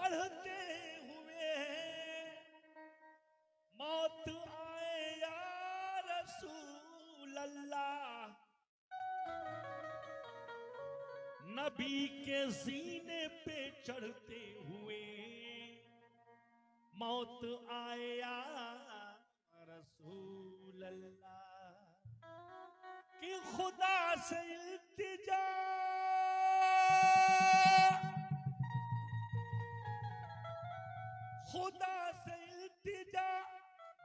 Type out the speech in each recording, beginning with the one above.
बढ़ते हुए मौत आए या रसूल अल्लाह। नबी के सीने पे चढ़ते हुए मौत आए या रसूल अल्लाह। कि खुदा से इल्तिजा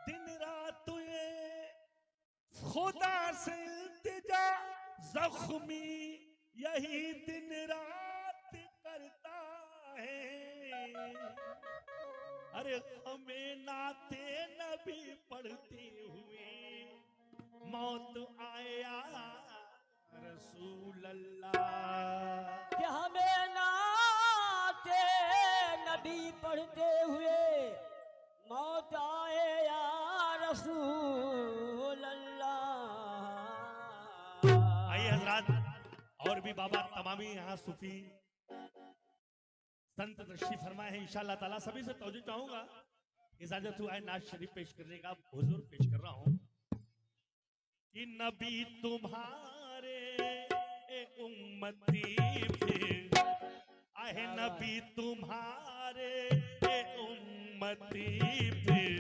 दिन रात ये खुदा से इल्तिजा जख्मी यही दिन रात करता है। अरे हमें नाते नबी पढ़ते हुए मौत आया रसूल अल्लाह। कि हमें नाते नबी पढ़ते हुए मौत आए या रसूल अल्लाह। आइए हजरात, और भी बाबा तमामी यहाँ सूफी संत तशरीफ फरमाए हैं। इंशाअल्लाह ताला सभी से तवज्जो चाहूंगा, इजाजत हुआ है नाज शरीफ पेश करने का। हुजूर पेश कर रहा हूं कि नबी तुम्हारे उम्मती फिर आहे, नबी तुम्हारे उम्मती फिर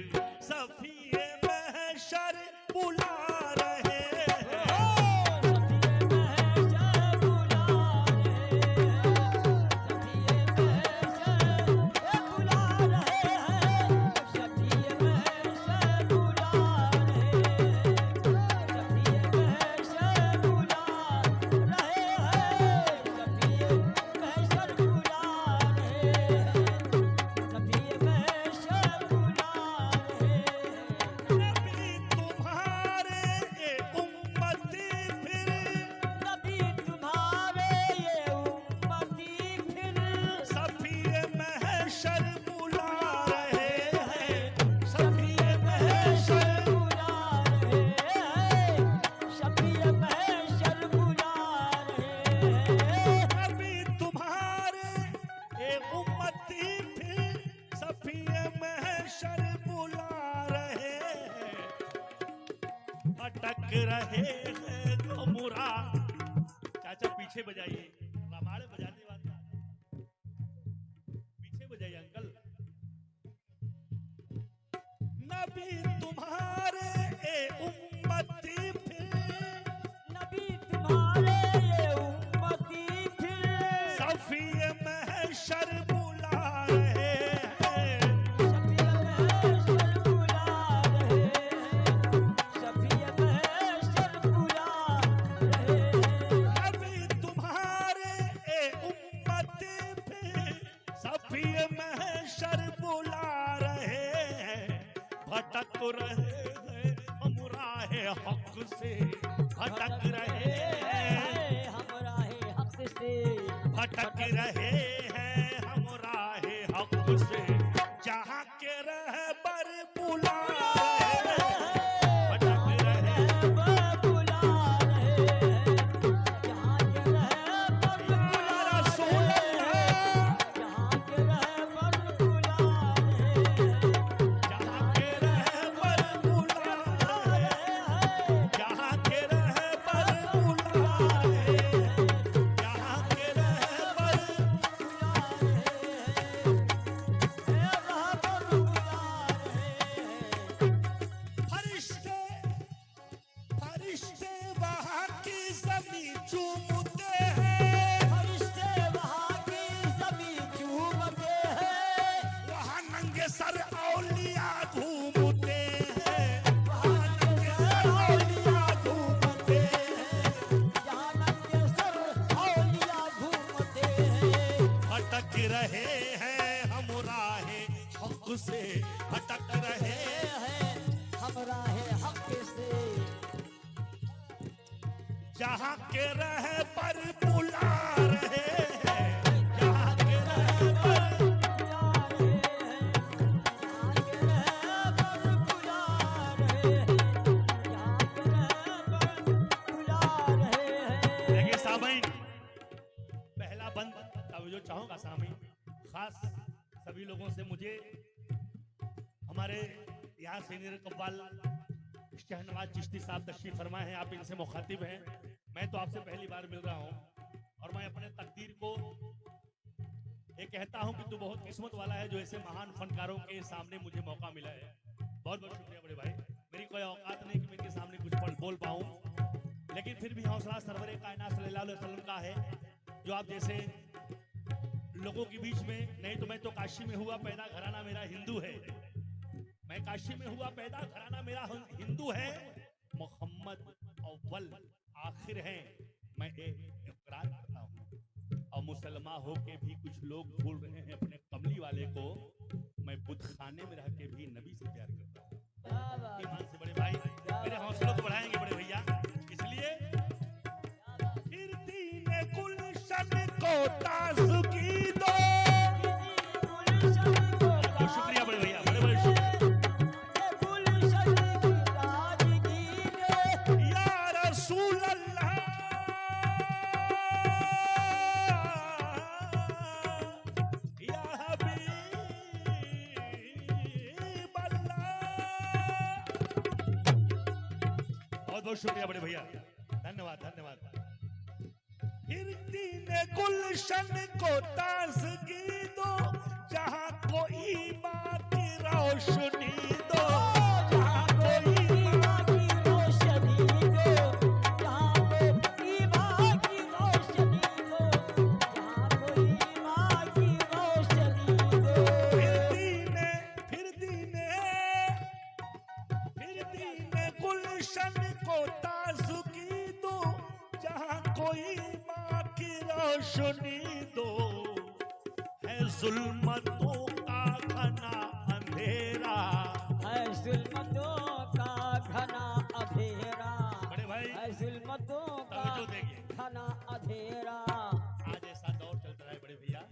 सफिए महशर बुला रहे रहे हैं मुरा। चाचा पीछे बजाइए, रामायण बजाने वाला पीछे बजाइए अंकल। नबी तुम्हारे उम्मती फिर, नबी तुम्हारे उम्मती फिर सफिए महशर बुला रहे हैं। भटक रहे हैं हम राहे हक से, भटक रहे हैं हम राहे हक से, भटक रहे हैं हम राहे हक से। जहाँ के रहबर बुला रहे हैं, भटक रहे बुला रहे हैं। जहाँ के रहबर बुला रसूल रहे हैं, जहाँ के रहबर बुला रहे हैं, जहाँ के रहबर बुला रहे हैं, जहाँ के रहबर बुला रहे हैं, जहाँ के रहबर फरिश्ते फरिश्ते वहाँ की ज़मीं चूमते हैं, फरिश्ते वहाँ की ज़मीं चूमते हैं। वहाँ नंगे सर औलिया घूमते हैं, वहाँ नंगे सर औलिया घूमते हैं। जहाँ नंगे सर औलिया घूमते हैं। भटक रहे हैं हम राहे हक से, भटक रहे हैं हम राहे हक से। जहाँ के रहबर बुला रहे हैं, जहाँ के रहबर बुला रहे हैं, जहाँ के रहबर बुला रहे हैं, जहाँ के रहबर बुला रहे हैं। देखिए सामीन, पहला बंद तवज्जो चाहूंगा सामीन, खास सभी लोगों से मुझे हमारे यहाँ सीनियर कव्वाल शहनवाज चिश्ती साहब तशरीफ फरमाए हैं, आप इनसे मुखातिब हैं। मैं तो आपसे पहली बार मिल रहा हूँ और मैं अपने तकदीर को ये कहता हूँ कि तू बहुत किस्मत वाला है जो ऐसे महान फनकारों के सामने मुझे मौका मिला है। बहुत बहुत शुक्रिया बड़े भाई। मेरी कोई औकात नहीं कि मैं इनके सामने कुछ बोल पाऊँ, लेकिन फिर भी हौसला सरवरे कायनात सल्लल्लाहु अलैहि वसल्लम का है जो आप जैसे लोगों के बीच में। नहीं तो मैं तो काशी में हुआ पैदा, घराना मेरा हिंदू है। मैं काशी में हुआ पैदा, घराना मेरा हिंदू है। मोहम्मद अव्वल आखिर है, मैं इकरार करता हूँ। और मुसलमान होके भी कुछ लोग भूल रहे हैं अपने कमली वाले को। मैं बुद्ध खाने में रह के भी नबी से प्यार करता हूँ। ईमान से बड़े भाई मेरे हौसलों को बढ़ाएंगे बड़े भैया। इसलिए फिर दीने गुलशन को ताज़गी दो। शुक्रिया बड़े भैया, बड़े बड़े शुक्रिया। या रसूल अल्लाह, या हबीब अल्लाह। बहुत बहुत शुक्रिया बड़े भैया, धन्यवाद धन्यवाद। फिर दीने गुलशन को ताज़गी दो, जहाँ कोई माँ की रोशनी दो, जहाँ कोई माँ की रोशनी दो, जहाँ कोई माँ की रोशनी दो, जहाँ कोई माँ की रोशनी दो। फिर दीने गुलशन को ताज़गी दो, जहाँ कोई माँ की रोशनी दो। है जुल्मतों का घना अंधेरा, है जुल्मतों का घना अंधेरा, बड़े भाई है जुल्मतों का तवज्जो देंगे। घना अंधेरा। आज ऐसा दौर चल रहा है बड़े भैया,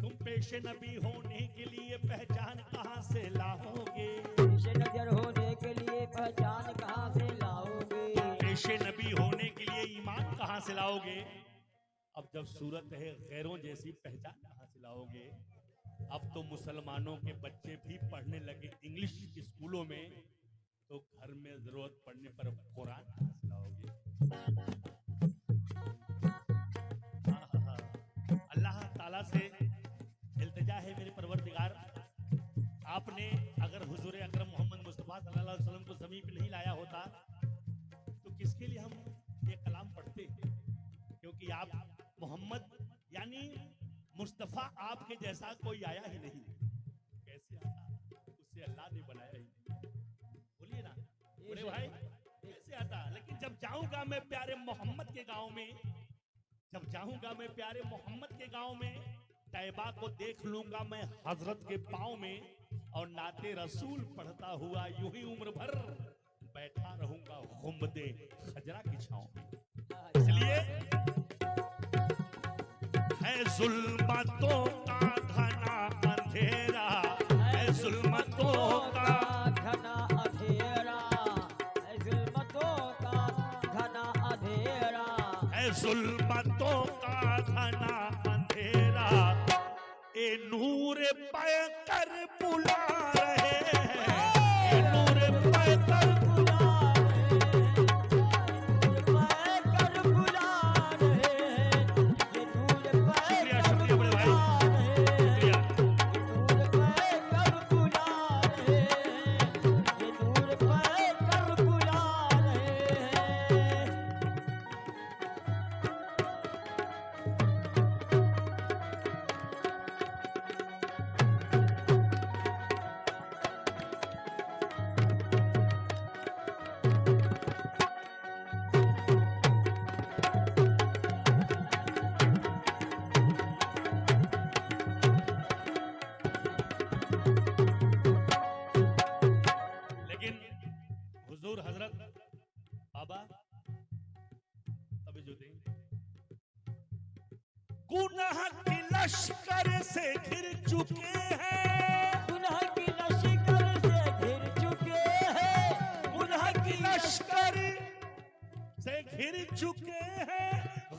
तुम पेशे नबी होने के लिए पहचान कहाँ से लाओगे? पेशे नजर होने के लिए पहचान कहाँ से लाओगे? पेशे नबी होने के लिए ईमान कहाँ से लाओगे? अब जब सूरत है गैरों जैसी, पहचान कहाँ से लाओगे? अब तो मुसलमानों के बच्चे भी पढ़ने लगे इंग्लिश स्कूलों में, तो घर में जरूरत पड़ने पर कुरान कहाँ से लाओगे? अल्लाह ताला से इल्तिजा है मेरे परवरदिगार, आपने अगर हुजूर अकरम मोहम्मद मुस्तफा सल्लल्लाहु अलैहि वसल्लम को ज़मीन पे नहीं लाया होता तो किसके लिए हम ये कलाम पढ़ते? क्योंकि आप मोहम्मद यानी मुस्तफा आपके जैसा कोई आया ही नहीं। कैसे आता? उससे अल्लाह ने बनाया ही नहीं। बोलिए ना बड़े भाई, कैसे आता? लेकिन जब जाऊंगा मैं प्यारे मोहम्मद के गांव में, जब जाऊंगा मैं प्यारे मोहम्मद के गांव में, तैयबा को देख लूंगा मैं हजरत के पांव में, और नाते रसूल पढ़ता हुआ यूं ही उम्र भर बैठा रहूंगा गुंबदे खजरा की छांव में। इसलिए है जुल्मतों का घना अंधेरा, है जुल्मतों का घना अंधेरा, है जुल्मतों का घना अंधेरा, है जुल्मतों का घना अंधेरा। ए नूर पैकर बुला रहे हैं, ए नूर पैकर बुला रहे हैं, ये नूर शुक्रिया शुक्रिया बड़े भाई, शुक्रिया। बुला रहे हैं, ये नूर पैकर बुला रहे हैं। लेकिन हुजूर हजरत बाबा तभी जो दें, गुनाह के लश्कर से घिर चुके हैं, गुनाह की लश्कर से घिर चुके हैं, गुनाह की लश्कर से घिर चुके हैं,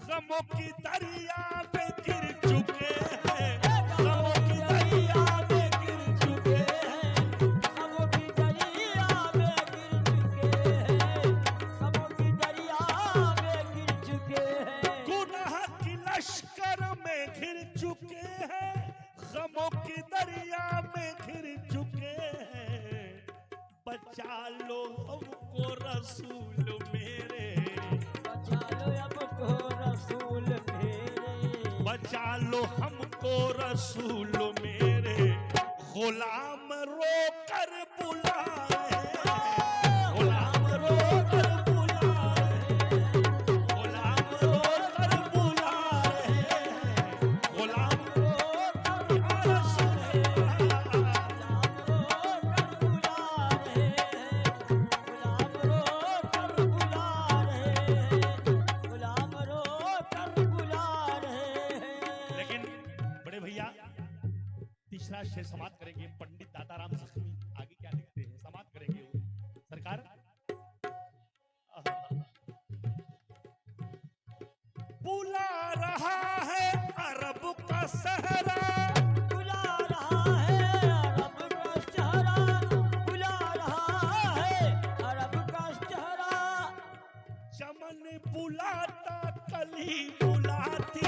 गमों की दरिया पे गिर चुके हैं, गमों की दरिया चुके हैं, गमों की दरिया में घिर चुके हैं। बचा लो हमको रसूल मेरे, बचा लो हमको रसूल मेरे, बचा लो हमको रसूल मेरे। गुलाम रो कर बुला रहे हैं, गुलाम रो कर बुला रहे हैं, गुलाम रो कर बुला रहे हैं, गुलाम रो कर या रसूल अल्लाह। गुलाम रो कर बुला रहे हैं। लेकिन बड़े भैया तीसरा शेर समाप्त करेंगे पंडित दाताराम जख्मी। आगे क्या लिखते हैं, समाप्त करेंगे वो सरकार। बुला रहा है अरब का सहरा, बुला रहा है अरब का चेहरा, बुला रहा है अरब का चेहरा। चमन बुलाता कली बुलाती,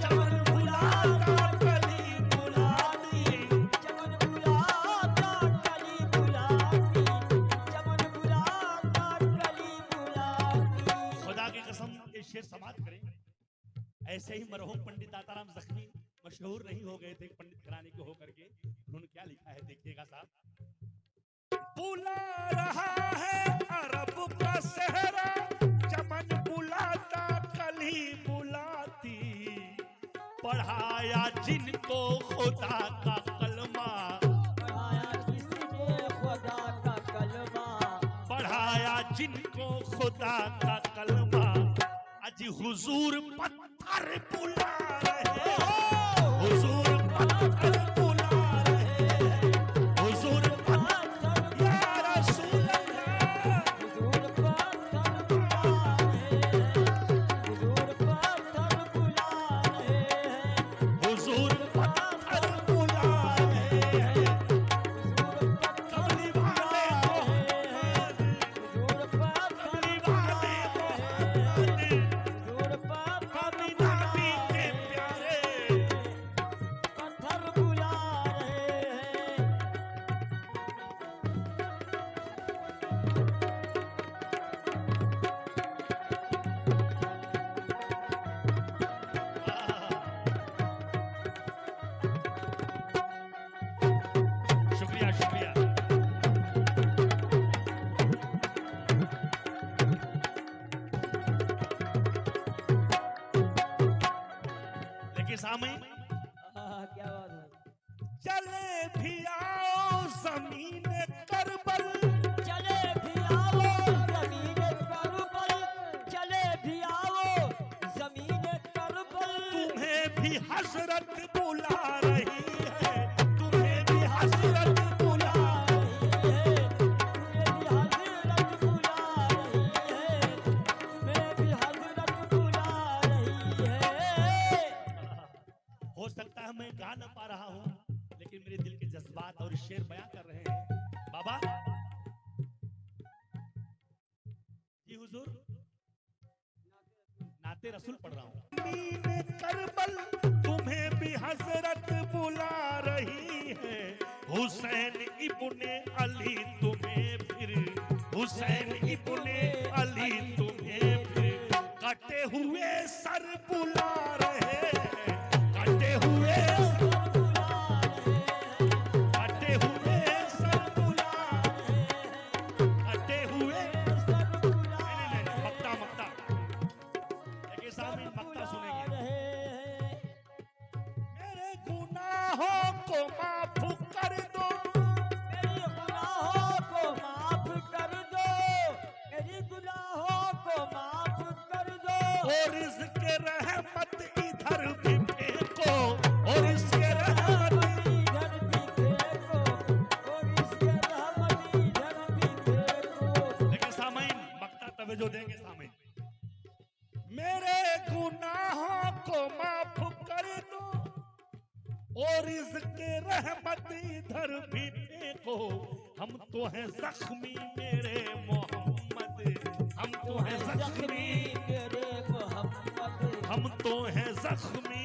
चमन बुलाता कली बुलाती। चमन बुलाता कली बुलाती, चमन बुलाता कली बुलाती। खुदा की कसम ये शेर समाप्त करें। ऐसे ही मरहूम पंडित दाताराम जख्मी मशहूर नहीं हो गए थे पंडित घराने के होकर के। उन्होंने क्या लिखा है देखिएगा साहब। बुला रहा है अरब का सहरा, चमन बुलाता कली बुलाती। पढ़ाया जिनको खुदा का कलमा, पढ़ाया किसने खुदा का कलमा, पढ़ाया जिनको खुदा का कलमा। आज हुजूर पत्थर बुला रहे हैं, हुजूर पत्थर बुला रहे हैं, हुजूर पत्थर या रसूल अल्लाह। हुजूर पत्थर बुला रहे हैं, हुजूर पत्थर बुला रहे हैं, हुजूर पत्थर बुला रहे हैं। कमली वाले मोहम्मद, हुजूर पत्थर कमली वाले मोहम्मद, हुजूर पत्थर अमीना बी के प्यारे। पत्थर बुला रहे हैं। शुक्रिया शुक्रिया। लेकिन सामने क्या बात है। चले भी आओ जमीन करबल, चले भी आओ जमीन करबल, चले भी आओ जमीन करबल। तुम्हें भी हसरत बुला रही है, तुम्हें भी हसरत बुला। तुम्हें भी हजरत बुला रही है, तुम्हें भी हजरत बुला रही है। हो सकता है मैं गा न पा रहा हूं, लेकिन मेरे दिल के जज्बात और शेर बयां कर रहे हैं। बाबा जी हुजूर नाते रसूल पढ़ रहा हूं। करबल तुम्हें भी हजरत बुला रही है, हुसैन इब्ने अली तुम्हें फिर, हुसैन इब्ने अली तुम्हें फिर। कटे हुए सर बुला रहे हैं, कटे हुए कटे हुए सर बुला, कटे हुए नहीं, मक्ता मक्ता। देखिए साहब इन मक्ता सुनेंगे। मेरे गुनाहों को माफ कर दो, मेरी गुनाहों को माफ कर दो, मेरी गुनाहों को माफ कर दो। और इसके रहमत इधर भी फेंको, और इसके रहमत। इधर भी फेंको, और इसके रहमत इधर भी फेंको। लेकिन सामईन मक्ता तवज्जो देंगे सामईन। मेरे गुनाहों को माफ कर दो, और इसके रहमत इधर भी फेंको। हम तो हैं जख्मी मेरे मोहम्मद, हम तो हैं जख्मी, मेरे मोहम्मद, हम तो हैं जख्मी